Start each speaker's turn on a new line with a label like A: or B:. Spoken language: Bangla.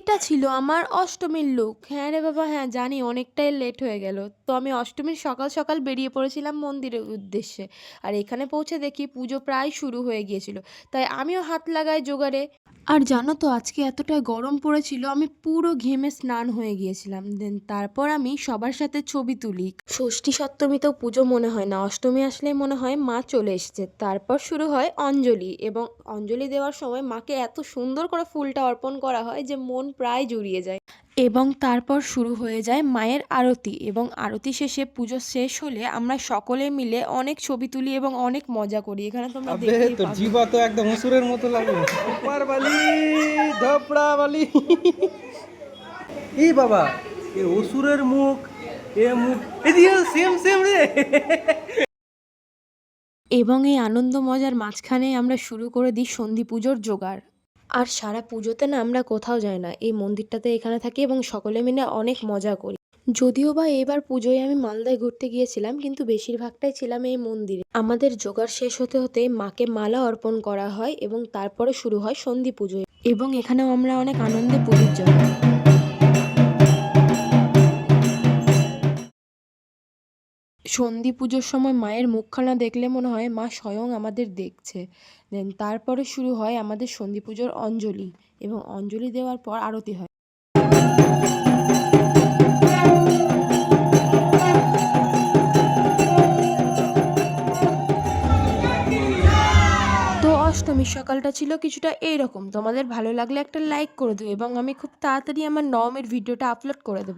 A: এটা ছিল আমার অষ্টমীর লুক। হ্যাঁ রে বাবা, হ্যাঁ জানি অনেকটাই লেট হয়ে গেল। তো আমি অষ্টমীর সকাল সকাল বেরিয়ে পড়েছিলাম মন্দিরের উদ্দেশ্যে। আর এখানে পৌঁছে দেখি পুজো প্রায় শুরু হয়ে গিয়েছিল। তাই আমিও হাত লাগাই জোগাড়ে। আর জানো তো আজকে এতটা গরম পড়েছিল, আমি পুরো ঘেমে স্নান হয়ে গিয়েছিলাম। দেন তারপর আমি সবার সাথে ছবি তুলি। ষষ্ঠী সপ্তমীতেও পুজো মনে হয় না, অষ্টমী আসলেই মনে হয় মা চলে এসছে। তারপর শুরু হয় অঞ্জলি, এবং অঞ্জলি দেওয়ার সময় মাকে এত সুন্দর করে ফুলটা অর্পণ করা হয় যে মন প্রায় জুড়িয়ে যায়। এবং তারপর শুরু হয়ে যায় মায়ের আরতি, এবং আরতি শেষে পুজো শেষ হলে আমরা সকলে মিলে অনেক ছবি তুলি এবং অনেক মজা করি। এখানে তোমরা
B: আবে
A: দেখতেই
B: তোর
A: পাবে।
B: জিবা তো একদম অসুরের মতো লাগে। উপার বালি, ধপড়া বালি। এই বাবা, এ অসুরের মুখ, এ মুখ এদিকে সেম সেম রে।
A: এবং এই আনন্দ মজার মাঝখানে আমরা শুরু করে দিই সন্ধি পুজোর জোগাড়। আর সারা পুজোতে না আমরা কোথাও যাই না, এই মন্দিরটাতে এখানে থাকি এবং সকলে মিলে অনেক মজা করি। যদিও বা এবার পুজোয় আমি মালদায় ঘুরতে গিয়েছিলাম, কিন্তু বেশিরভাগটাই ছিলাম এই মন্দিরে। আমাদের জোগাড় শেষ হতে হতে মাকে মালা অর্পণ করা হয় এবং তারপরে শুরু হয় সন্ধি পুজো, এবং এখানেও আমরা অনেক আনন্দে পুরীর জন্য। সন্ধি পুজোর সময় মায়ের মুখখানা দেখলে মনে হয় মা স্বয়ং আমাদের দেখছে। দেন তারপরে শুরু হয় আমাদের সন্ধি পুজোর অঞ্জলি, এবং অঞ্জলি দেওয়ার পর আরতি হয়। তো অষ্টমীর সকালটা ছিল কিছুটা এইরকম। তোমাদের ভালো লাগলে একটা লাইক করে দেবো, এবং আমি খুব তাড়াতাড়ি আমার নবমীর ভিডিওটা আপলোড করে দেবো।